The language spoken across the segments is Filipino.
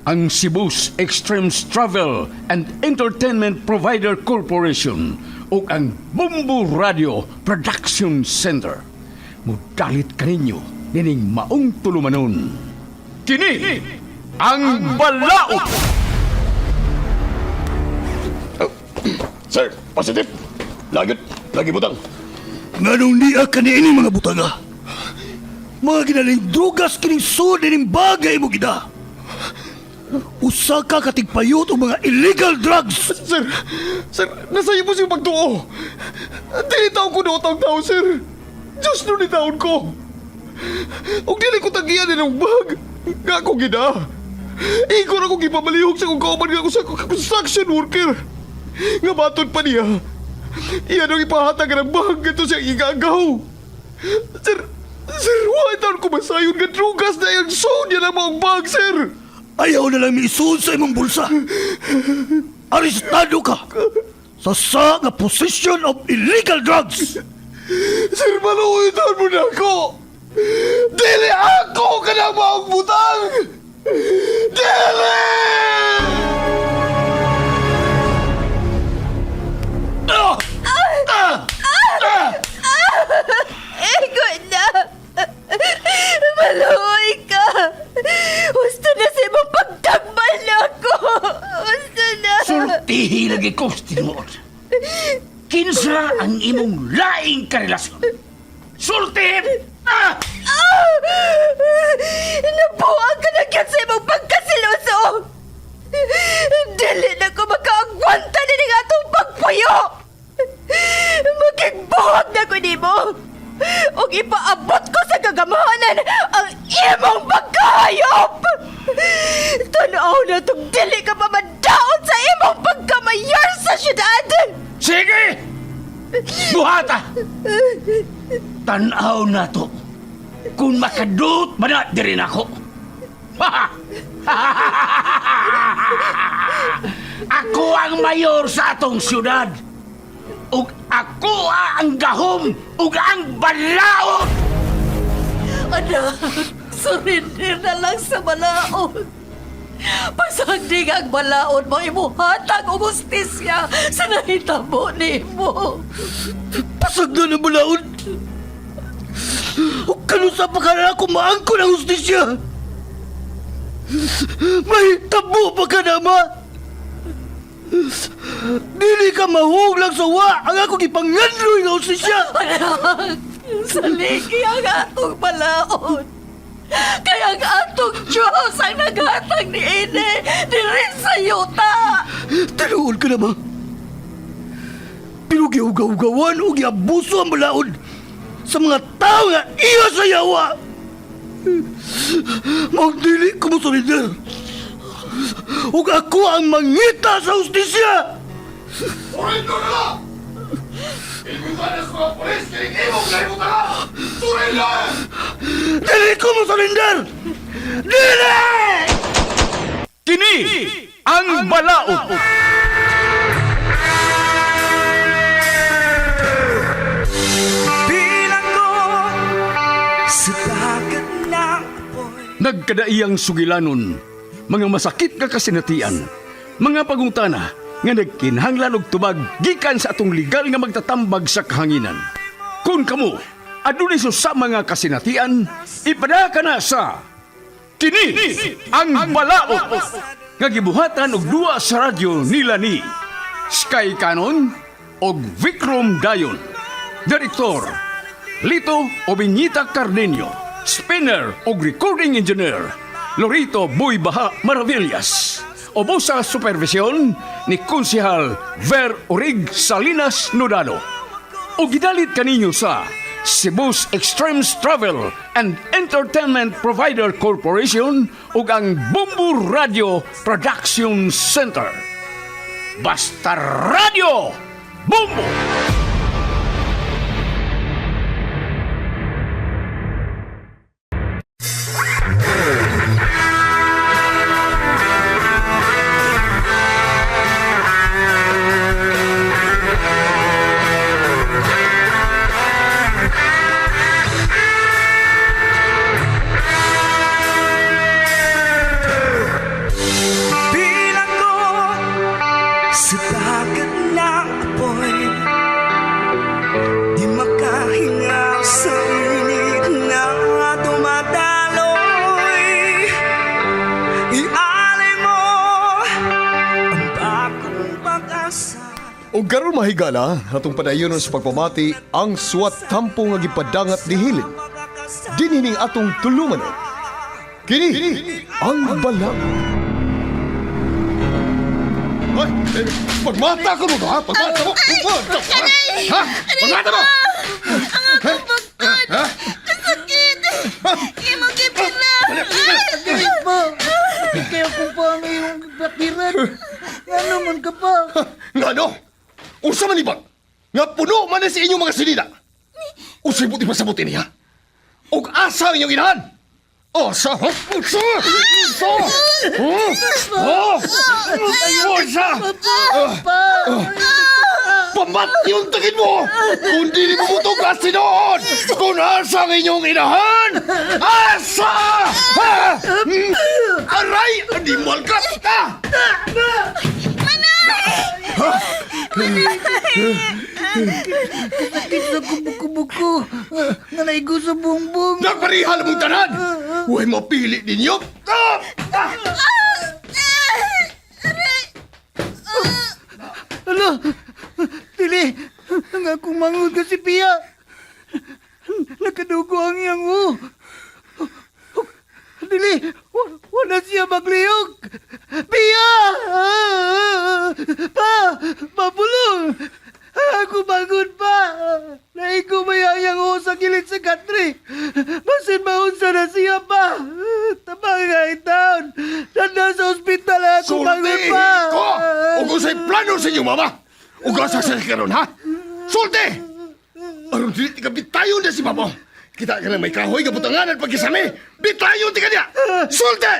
ang Cebu's Extremes Travel and Entertainment Provider Corporation o ang Bumbu Radio Production Center. Mudalit kaninyo dining maong tulumanon. Kini ang Balaod! Sir, positive. Lagi butang. Nganong niya kanini mga butaga? Mga ginaling drugas kining sud dining bagay mo gida. Usa ka katigpayot o mga illegal drugs. Sir, nasa iyo po siyang pagtuo. Dili taon ko na utang tao, sir. Diyos nun ni taon ko. Huwag dili ko tagiyan ng bag. Nga ako gina. Igor ako gipamalihog sa kung kauman nga ako sa construction worker. Nga batod pa niya. Iyan ang ipahatag ng bag ito siyang igagaw. Sir, why taon ko masayon nga drugas na yung sound niya ng mga bag, sir? Ayaw na lang miisuon sa imong bulsa. Arestado ka sa nga possession of illegal drugs. Sir, maluwitan mo na ako! Dili ako ka na maong butang! Dili! Ego na! Maluoy ka! Gusto na sa imong pagtambal na ako! Gusto na! Sultihi lagi ko, tinuod. Kinsa ang imong laing karelasyon? Sultihin! Nabuang ka na kyan sa imong pagkasiloso! Dili na ko makaagwanta na ng atong pagpuyo! Magigbuhag na ko nimo! O ipaabot ko sa gagamahanan ang imong pagkahayop! Tanaw na itong dili ka pa madaon sa imong pagkamayor sa syudad! Sige! Buhata! Tanaw na to. Kung makadut man na din ako. Ako ang mayor sa atong syudad. Ug ako ang gahom ug ang balaod. Anak, surrender na lang sa balaod. Pasagdig ang balaod mo, imuhatag o justisya sa nahitabo ni mo. Pasagda na balaod. O kanusa pa ka na ako maangko ng justisya. May tabo pa ka na, ma. Dili ka mahuglang sa wa ang ako gipangandroy ng justisya. Anak, saligi ang atong balaod. Kaya ang atong Diyos ang naghatag ni Ine diri sa yuta. Tinuod ka na, ma. Pero giugaw-gawan o giabuso ang balaod sa mga tao nga iya sa yawa. Magdili ko mo solider. Ug ako ang mangita sa justisya. Surrender na lang! Igubanas ko ang polis kaya imong layo ka! Surrender! Dili ko mo solider. Dili! Kini ang Balaod. Nagkadaiyang sugilanon, mga masakit nga kasinatian, mga pagungtana nga nagkinhanglan og tubag gikan sa atong legal nga magtatambag sa kahanginan. Kung kamo adunay sa mga kasinatian, ipada ka na sa Kini ang Balaod nga gibuhatan og duwa sa radyo nila ni Sky Canon og Vikram Dayon. Direktor Lito Obiñita Cardenio. Spinner o recording engineer Lorito Boy Baha Maravillas. Obo sa supervisyon ni Konsehal Ver Orig Salinas Nodalo. O gidalit kaninyo sa Cebu's Extremes Travel and Entertainment Provider Corporation ug ang Bumbu Radio Production Center. Basta Radio Bumbu! O garon mahigala, atong padayonon sa pagpamati ang suwat kampo nga gipadangat ni Hilin. Dinhining atong tulumanon. Kini ang balang. Ay, pagmata ko mo ba? Pagmata mo! Pagmata mo! Ha? Pagmata mo! Ha? Sakit! Imong gipila! Galit pa! Kaya kung pa ang iyong bakiran, nga naman ka pa. Nga no? Unsa man ibang? Nga puno man na sa inyong mga silida. Unsay buti pa sa buti niya? Og asa ang inyong inahan? Asa? Ha? Unsa? Unsa? Oh! Unsa? Pamati yung tagin mo! Kung di ni bumutog ka sinoon! Kung asa ang inyong inahan! Asa! Ha? Aray! Di mo alkat ka! Sakit sa kubuk-kubuk ko. Nga naigo sa bumbong. Nagparihal mong tanan! Huwag mapili ninyo! Ano? Dili, nga kung mangod ka si Pia. Nakadugo ang iyang Dili, wala siya magliyog. Pia! Mabulong! Ako mangod pa! Naigo mayayang sa kilid sa country. Basin maunsa na siya pa. Tamangay taon. Nanda sa ospital ako mangod Sulti pa. ko! Ug unsay plano sa inyong mama? Ug asa sa karon ha? Sulti! Aron dili ti ka bitayon na si mama. Kita ka na may kahoy nga butanganan pagkisami. Bitayon ti ka niya! Sulti!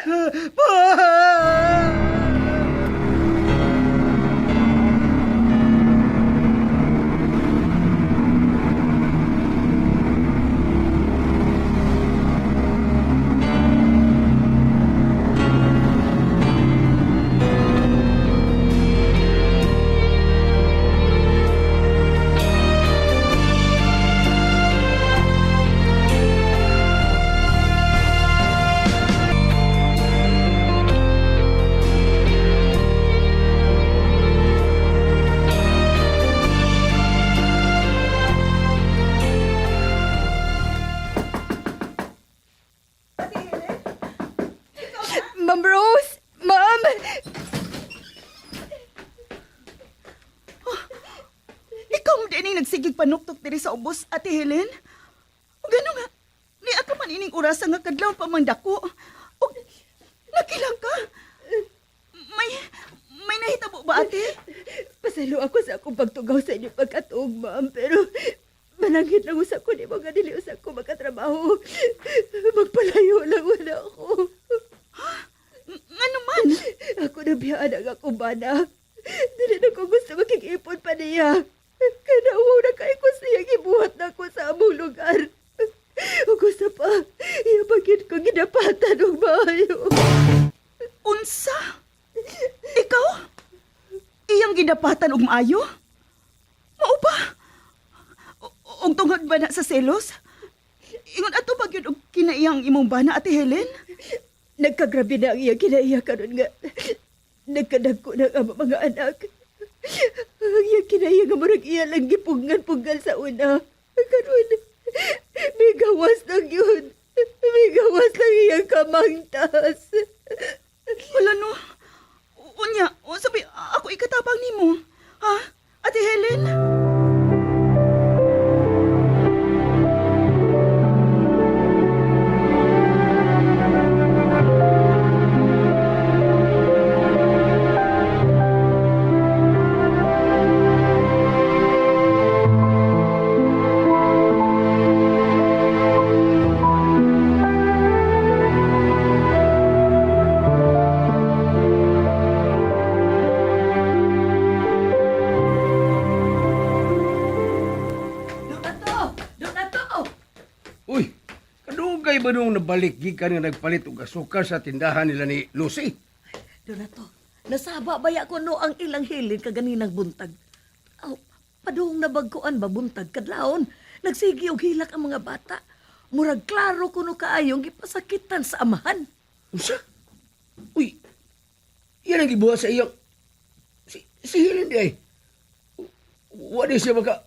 Ma'am Rose! Ma'am! Oh, ikaw mo din nagsigig panuktok diri sa ubos, Ate Helen? O gano'n nga, ni ako man ining orasa nga kadlaw pa man dako. O, nakilang ka? May nahitabo ba, ate? Pasalo ako sa akong pagtugaw sa inyo pagkatuog, ma'am. Pero manangit lang usa ko ni mga dili usa ko makatrabaho. Magpalayo lang wala ako. Nga naman? Ako na biyaan ang akong bana. Dili na ko gusto makikipon pa niya. Kanawaw na kay ko siya gibuhat na ako sa among lugar. O gusto pa, iyabagin ko ginapatan ng maayo. Unsa? Ikaw? Iyang gidapatan og maayo? Mao ba? Og tungod ba na sa selos? Ingon ato ba gyud og kinaiyang imong bana, Ate Helen? Nagkagrabe na ang iya kinaiya karon nga. Nagkadagko na ang mga anak. Ang iya kinaiya nga murag iya lang gipungan-punggal sa una. Karon, may gawas lang yun. May gawas lang iyang kamangtas. Wala no. Unya, sabi ako ikatabang nimo. Ha? Ate Helen? Uy, kadugay ba nung nabalik gikan nga nagpalit og asukal sa tindahan nila ni Lucy? Donato, nasaba baya ko no ang ilang hilin kaganinang buntag. Aw, padung nabagkuan ba buntag kadlawon? Nagsigi og hilak ang mga bata. Murag klaro kuno kaayong gipasakitan sa amahan. Usa? Uy, yan ang gibuhat sa iyong... Si Helen di ay. Wala siya baka...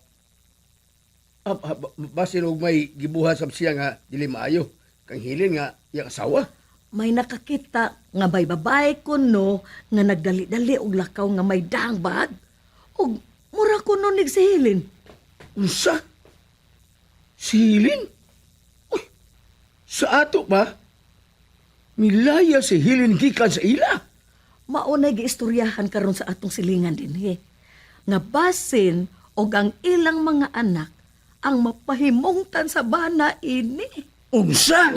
basin og may gibuhat sab siya nga dili maayo. Kang hilin nga iyang asawa. May nakakita nga may babae kuno nga nagdali-dali og lakaw nga may daang bag. Og mura kuno nig si Helen. Unsa? Si Hilin? Uy, sa ato ba? Milaya si Hilin gikan sa ila. Maunay giistoryahan karon sa atong silingan dinhi. Nga basin og ang ilang mga anak ang mapahimungtan sa bana ini. Unsa?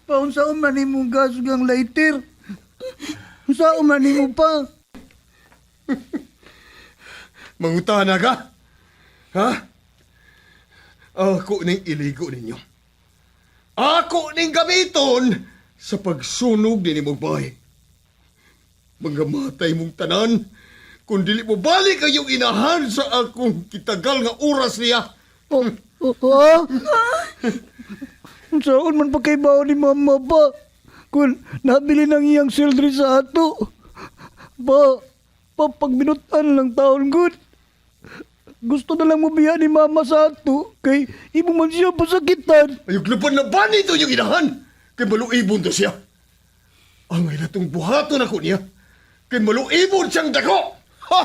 Pa, unsaon man imong gasog ang lighter? Unsaon man imo pa? Mangutana ka? Ha? Ako ning iligo ninyo. Ako ning gamiton sa pagsunog din imong bahay. Magamatay mong tanan, kung dili mo balik kayong inahan sa akong kitagal nga oras niya. Ha? Unsaon man pa kay baon ni mama pa? Kung nabili ng iyang sildri sa ato. Pagbinutan lang taon good. Gusto na lang mo biya ni mama sa ato kay imo man siya pasakitan. Ayog laban na ba nito yung inahan? Kay maluibon to siya. Ang may natong buhaton ako niya. Kay maluibon siyang dako. Ha!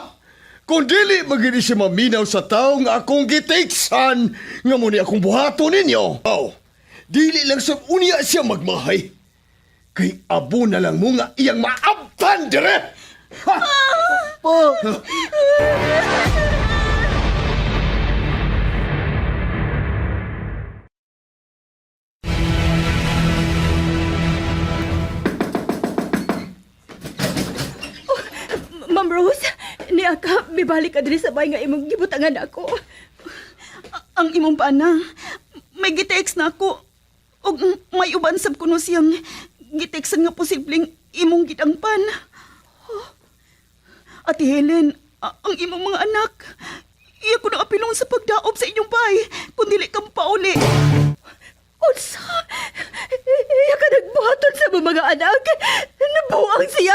Kung dili magini siya maminaw sa tao nga akong gitiksan nga muni akong buhaton ninyo. Dili lang sa unya siya magmahay. Kay abo na lang mo nga iyang maabtan dire. Ha! Ma'am Rose, niya ka, bibalik ka din sa bahay nga imong gibutangan ako. Ang imong pana, may gitext na ako. Og may uban sab kuno siyang gitextan nga posibleng imong gidangpan. Ate Helen, ang imong mga anak, iya ko na apilong sa pagdaob sa inyong bahay kung dili kang pauli. Unsa? Iya ka nagbuhaton sa mga anak. Nabuang siya.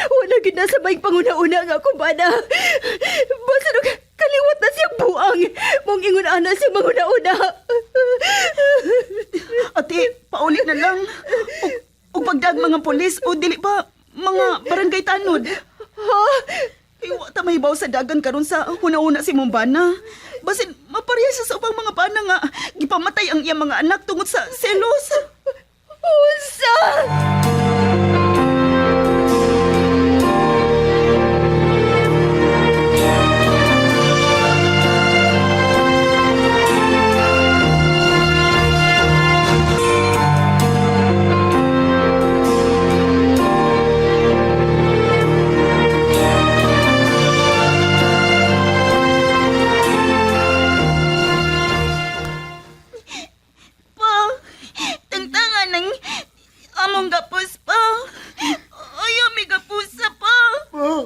Wala gid na sa bayang panguna-una nga akong bana. Basta kaliwat na siyang buang. Mong ingon ana siyang manguna-una. Ate, pauli na lang. O pagdag mga polis o dili ba mga barangay tanod. Ha? Iwa ta mahibaw sa dagan karon sa huna-una si Mombana. Basin mapareha siya sa ubang mga bana nga gipamatay ang iyang mga anak tungod sa selos. Unsa? Pa, tangtangan ng among gapos pa. Ayaw may gapusa pa. Pa,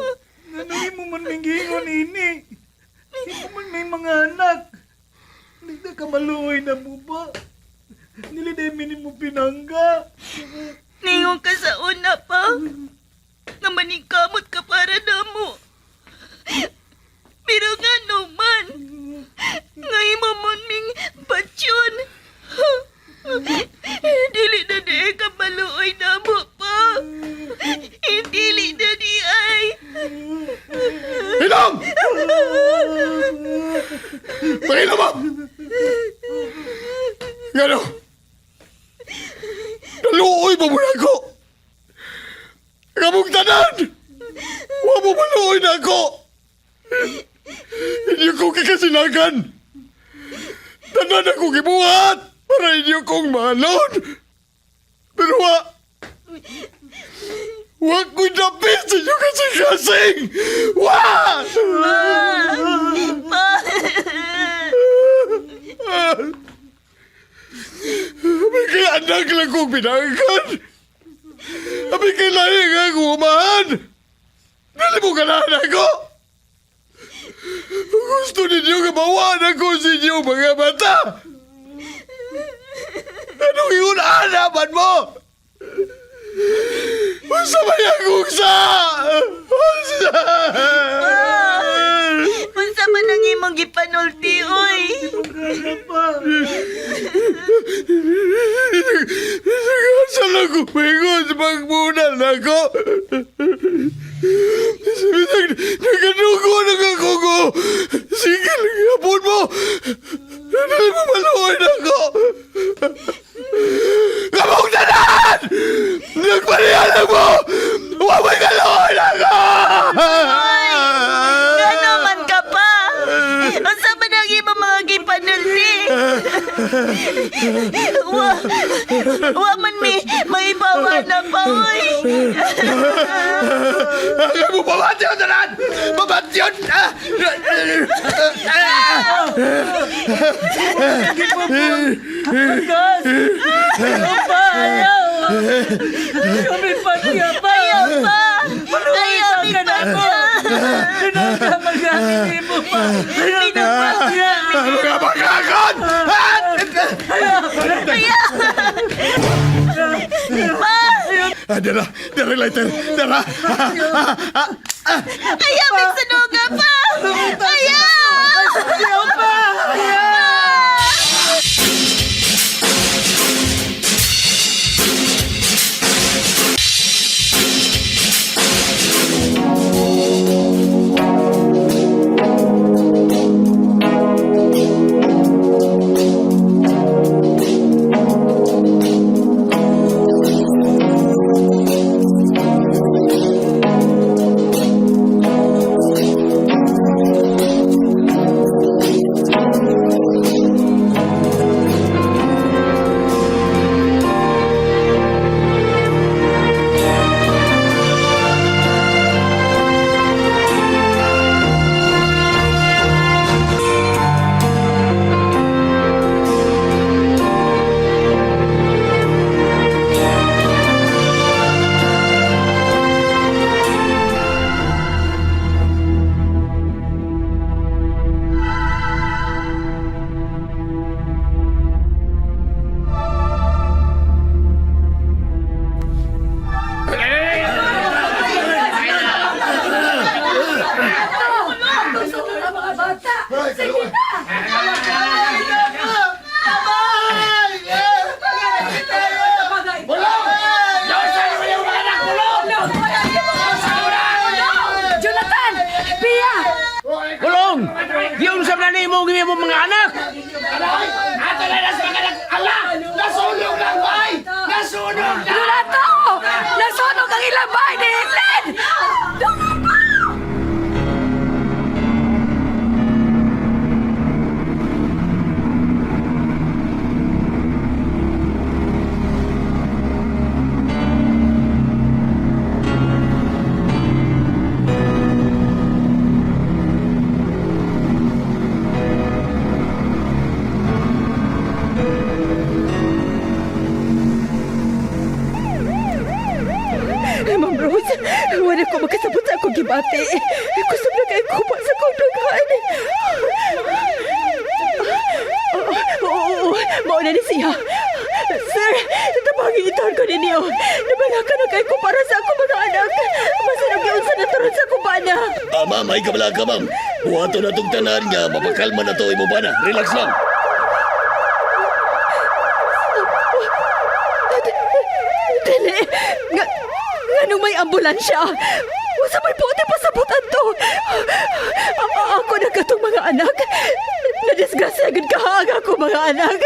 ano mo man mingingon ini? Imo man may mga anak. Hindi na ka maluoy na mo ba? Nilidemin mo pinangga. Ningon ka sa una pa. Nga maningkamot ka para na mo. Pero nga naman, nga imo mon ming patsyon. Dili na di ka maluoy na mo pa. Dili na di ay. Hinang! Panginoon mo! Ngano? Naluoy pa mo na ako! Kamong tanan! Huwag mo maluoy na ako! Hindi ko kikasinagan! Tanan ako gibuhat para inyo kong malon. Pero wag ko'y dapit sa inyo kasing-kasing! Wag! Abay kay anak lang kong pinangkan. Abay kay lahi nga akong umahan. Dali mo ganahan ako. Gusto ninyo gabawan ako sa inyo mga mata. Anong iunahan mo? Masabay akong Unsa man ang imong gipanulti, oy? Saan ako pingon sa pagmunal na ako? Nagadugo ako ko. Sige, hapon mo. Dali mo maluoy na ako. Kamong tanan! Nagpalihanan mo! Huwag may kaluoy na ako! Nga naman ka pa! Unsa man ang imong mga gipanulti? Wa man maibawa na pa, oy! Ayaw mo babati yun, tanan! Babati yun! Kami pa niya pa! Ayaw pa! Ayaw ka na ako! Pinagkamagasin mo pa! Ano ka magkakon? Dara! Dara, lighter! Dara! Ayaw, may sunuga pa! Ayaw! Ayaw pa! Kulong! Diyon sa mga nimo mga anak! Ato na sa mga anak! Ala! Nasunog lang, bay! Nasunog na! Donato! Nasunog ang ilang bahay ni Helen! Ma'am Rose, wala ko makasabot sa akong gibati. Gusto na kayo kupa sa akong dughan. Oo, mauna ni siya. Sir, tabangitan ko ninyo. Nabalaka na kayo ko para sa akong mga anak. Masarap yun sa naturon sa akong bana. Ma'am, ay kabalaga, ma'am. Buhato na itong tanan nga, mapakalma na to, imo ba na? Relax lang. Dili, nganong may ambulansya. Usa may puti pasabutan to. Ako na katong mga anak. Nadisgrasya agad kahang ako mga anak.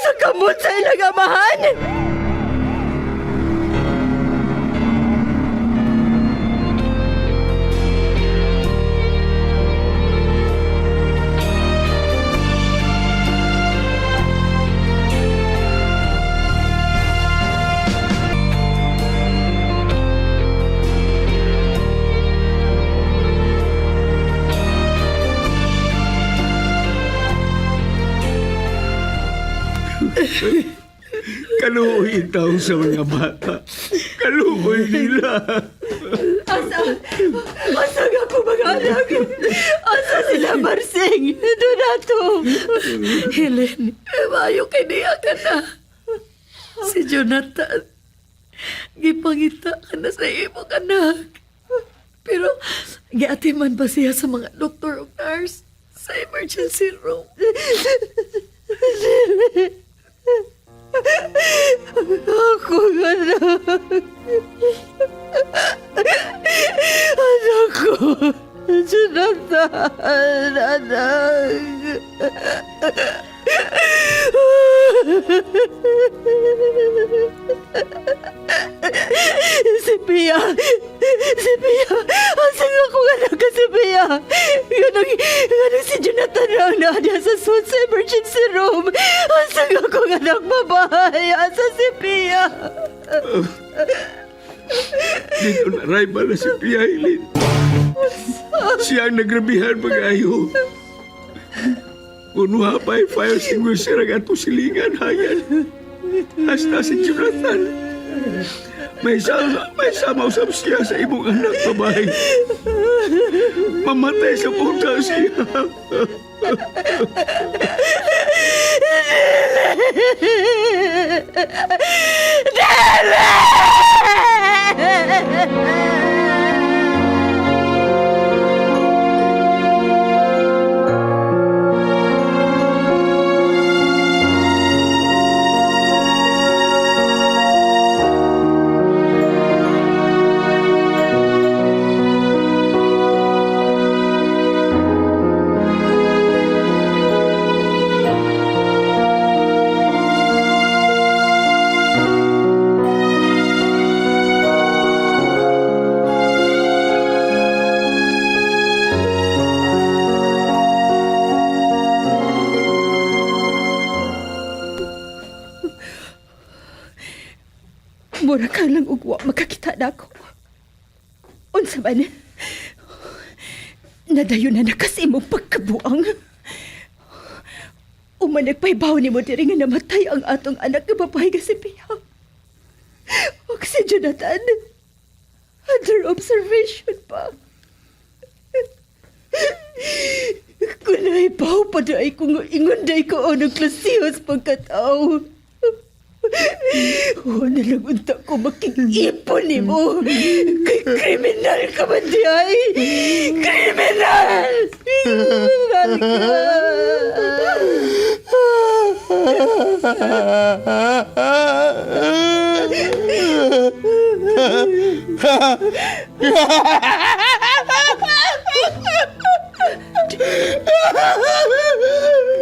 Sa kamot sa ilang amahan. Kaluoy itaw sa mga bata. Kaluoy nila. Asa nga ko mga anak? Asa sila Marsing? Donato! Helen, mayo kay niya ka na. Si Jonathan, gipangita ka na sa imong anak. Pero, giatiman ba siya sa mga doktor o nurse sa emergency room? Ako anak. Anak ko. Jonathan, anak. Si Pia! Si Pia! Asang ako anak ka si Pia! Ganang si Jonathan raw na niya sa suit sa emergency room! Asang ako anak babae! Asa si Pia! Dito na rival na si Piailin. Siya ang nagrabihan pag-ayo. Punuha pa ay fire extinguisher ang atong silingan hayan. Hasta si Jonathan. May sama usap siya sa imong anak babae. Mamatay sa punta siya. Mura ka lang ugwa makakita na ako. Unsa man? Nadayon na nakas imong pagkabuang. Umanagpaybaw ni mo diri nga namatay ang atong anak nga babae nga si Pia. Og si Jonathan, under observation pa. Kunay baw pa daay kung ingunday ko o naglasihos pagkatao. Wala lang unta ko makikipon ni mo. Kay kriminal ka man di ay. Kriminal! Kriminal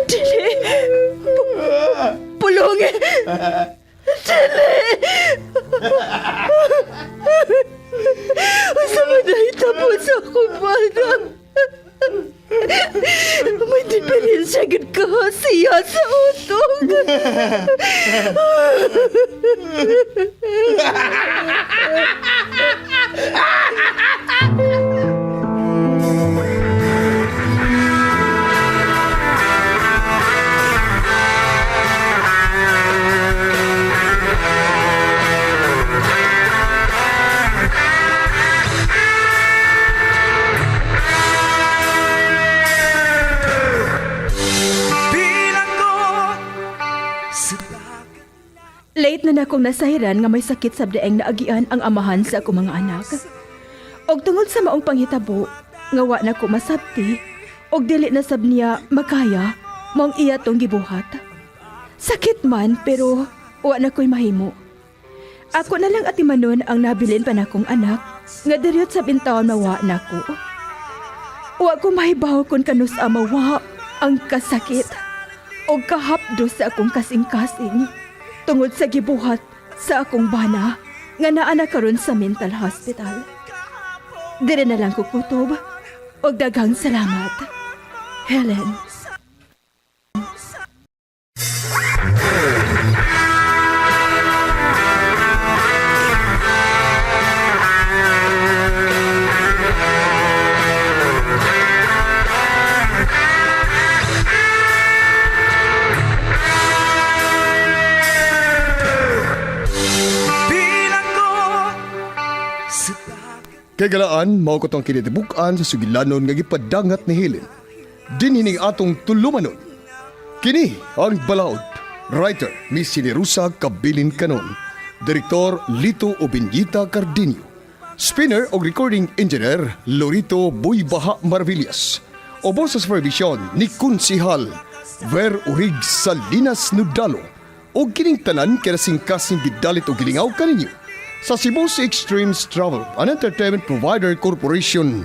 Dili! Pulungi! Dili! Asa mo na itapon sa akong bana? May diferensya gid ka siya sa utong. Late na akong nasayran nga may sakit sa daeng naagian ang amahan sa akong mga anak. Og tungod sa maong panghitabo, nga wa na ko masabti, og dili na sab niya makaya, maong iya tong gibuhat. Sakit man, pero wa na ko'y mahimo. Ako na lang atimanon ang nabilin pa na akong anak, nga diryot sa bintawon mawa na ko. Wa ko mahibaw kung kanus amawa ang kasakit, og kahapdo sa akong kasing-kasing. Tungod sa gibuhat sa akong bana nga naa na karon sa mental hospital. Dire na lang ko kutob og daghang salamat. Helen. Kay galaan, mao ko tong kinitibukan sa sugilanon nga gipadangat ni Helen. Dinhining atong tulumanon. Kini ang balaod. Writer, Miss Sinerusa Kabilin Canon. Direktor, Lito Obinyita Cardenio. Spinner o recording engineer, Lorito Buybaha Marvillas. Obo sa supervision ni Kunsihal, Ver Urig Salinas Nudalo. O kining tanan kaya singkasing gidalit o gilingaw kaninyo. Sa Cebu Sea Extremes Travel and Entertainment Provider Corporation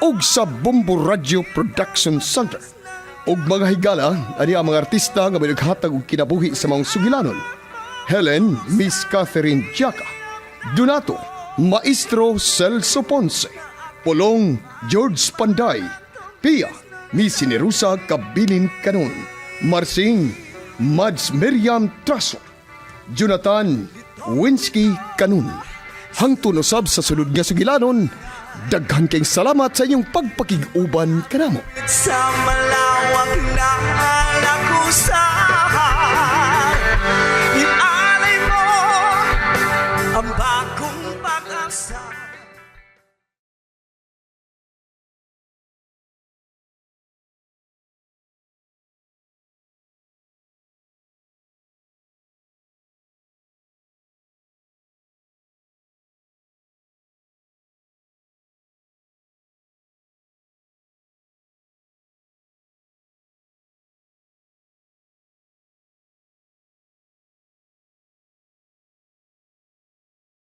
o sa Bombo Radio Production Center. Og mga higala, ani ang mga artista nga may naghatag og kinabuhi sa mga sugilanon. Helen, Miss Catherine Jaca. Donato, Maestro Celso Ponce. Polong, George Panday. Pia, Miss Sinerusa Kabilin Canon. Marsing, Mads Miriam Traso. Jonathan, Winsky Canon. Hangtun usab sa sunod nga sugilanon, daghan kayong salamat sa inyong pagpakig-uban kanamo. Sa malawak na lakusan